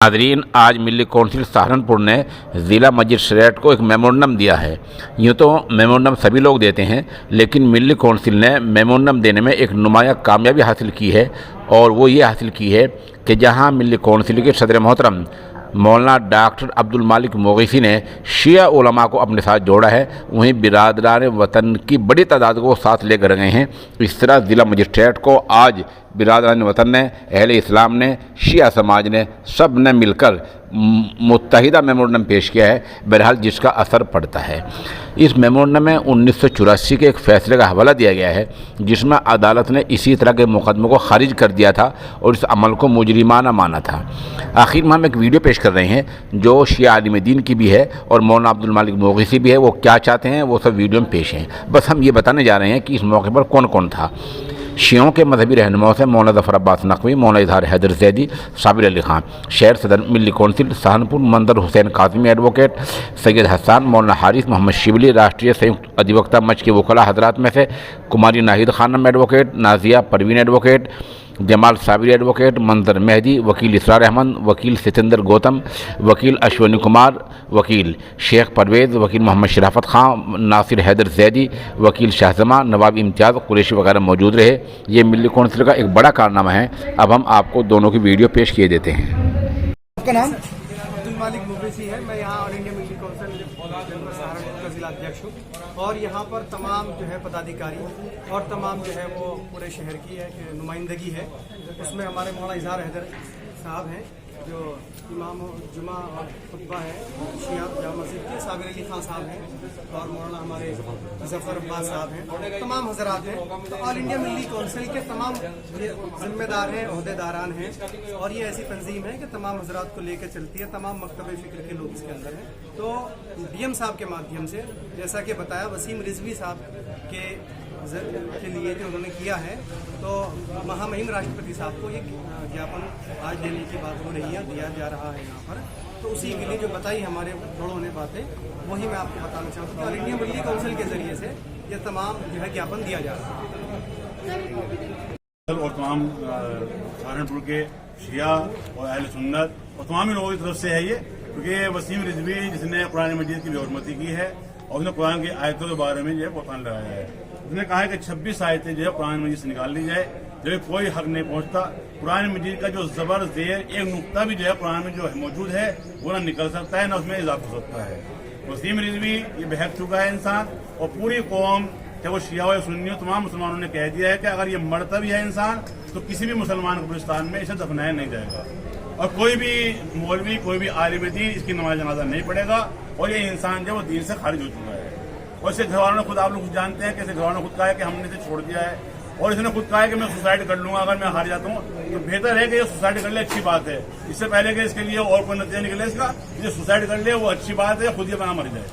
नाज़रीन, आज मिली कौंसिल सहारनपुर ने ज़िला मजिस्ट्रेट को एक मेमोरेंडम दिया है। यूँ तो मेमोरेंडम सभी लोग देते हैं, लेकिन मिली कौंसिल ने मेमोरेंडम देने में एक नुमाया कामयाबी हासिल की है, और वो ये हासिल की है कि जहां मिली कौंसिल के सदर मोहतरम मौलाना डॉक्टर अब्दुल मालिक मोगीसी ने शिया उलमा को अपने साथ जोड़ा है, वहीं बिरादरान वतन की बड़ी तादाद को साथ लेकर गए हैं। इस तरह ज़िला मजिस्ट्रेट को आज बिरादरान वतन ने, अहले इस्लाम ने, शिया समाज ने, सब ने मिलकर मुत्तहिदा मेमोरेंडम पेश किया है, बहरहाल जिसका असर पड़ता है। इस मेमोरेंडम में 1984 के एक फ़ैसले का हवाला दिया गया है, जिसमें अदालत ने इसी तरह के मुकदमों को खारिज कर दिया था और इस अमल को मुजरिमाना माना था। आखिर में हम एक वीडियो पेश कर रहे हैं जो शिया आलिम दीन की भी है और मौलाना अब्दुल मालिक मोगीसी भी है। वो क्या चाहते हैं वो सब वीडियो में पेश हैं। बस हम ये बताने जा रहे हैं कि इस मौके पर कौन कौन था। शियों के मजहबी रहनुमाओं से मौलाना ज़फ़र अब्बास नकवी, मौलाना इजहार हैदर ज़ैदी, साबिर अली खान, शहर सदर मिली कौंसिल सहारनपुर, मंदर हुसैन काज़मी एडवोकेट, सैयद हसन, मौलाना हारिस मोहम्मद शिबली, राष्ट्रीय संयुक्त अधिवक्ता मंच के वकला हजरात में से Kumari Nahid Khanam advocate, Nazia Parveen advocate, Jamal Sabir advocate, Manzar Mehdi, वकील इसरार अहमद, वकील सितंदर गौतम, वकील अश्वनी कुमार, वकील शेख परवेज़, वकील मोहम्मद शराफत खान, नासिर हैदर ज़ैदी, वकील शाहजमा, नवाब इम्तियाज़ कुरैशी वगैरह मौजूद रहे। ये मिली कौंसिल का एक बड़ा कारनामा है। अब हम आपको दोनों की वीडियो पेश किए देते हैं। आपका नाम? अब्दुल मालिक मोगीसी है। मैं यहाँ ऑल इंडिया मिली कौंसिल सहारनपुर का जिला अध्यक्ष हूँ, और यहाँ पर तमाम जो है पदाधिकारी और तमाम जो है वो पूरे शहर की है नुमाइंदगी है। उसमें हमारे मौलाना इजहार हैदर साहब हैं जो इमाम जुमा और खुतबा है शिया जामा मस्जिद के, साबिर अली खान साहब हैं, और मौलाना हमारे ज़फ़र अब्बास साहब हैं, तमाम हजरात हैं। तो ऑल इंडिया मिली कौंसिल के तमाम जिम्मेदार हैं, ओहदेदारान हैं, और ये ऐसी तंजीम है कि तमाम हजरात को लेकर चलती है। तमाम मकतब फ़िक्र के लोग इसके अंदर हैं। तो डीएम साहब के माध्यम से, जैसा कि बताया वसीम रिजवी साहब के लिए जो उन्होंने किया है, तो महामहिम राष्ट्रपति साहब को ये ज्ञापन आज देने की बात हो रही है, दिया जा रहा है यहाँ पर। तो उसी के लिए जो बताई हमारे बड़ों ने बातें, वही मैं आपको बताना चाहता हूँ। ऑल इंडिया मिली कौंसिल के जरिए से ये तमाम जो है ज्ञापन दिया जा रहा है, और तमाम सहारनपुर के शिया और अहले सुन्नत और तमाम लोगों की तरफ से है ये, क्योंकि वसीम रिजवी जिसने कुरान मजीद की बेहरमती की है और उसने कुरान की आयतों के बारे में जो है बहतान लगाया है। उसने कहा है कि 26 आयतें जो है कुरान मजीद से निकाल ली जाए, जब कोई हक नहीं पहुंचता। कुरान मजीद का जो ज़बर ज़ेर एक नुक्ता भी जो है कुरान में जो है मौजूद है वो ना निकल सकता है, ना उसमें इजाफा हो सकता है। वसीम रिजवी ये बहक चुका है इंसान, और पूरी कौम चाहे वो शिया हो सुन्नी हो, तमाम मुसलमानों ने कह दिया है कि अगर ये मरता भी है इंसान तो किसी भी मुसलमान कब्रिस्तान में इसे दफनाया नहीं जाएगा, और कोई भी मौलवी, कोई भी आलिम दीन इसकी नमाज जनाजा नहीं पड़ेगा, और ये इंसान जो वो दीन से खारिज हो चुका है। और इसके घर वालों ने खुद, आप लोग जानते हैं कि इसके घर वालों ने खुद कहा है कि हमने इसे छोड़ दिया है, और इसने खुद कहा है कि मैं सुसाइड कर लूंगा अगर मैं हार जाता हूँ। तो बेहतर है कि ये सुसाइड कर ले, अच्छी बात है। इससे पहले कि इसके लिए और कोई नतीजा निकले इसका, ये सुसाइड कर ले वो अच्छी बात है, खुद ये बना मर जाए।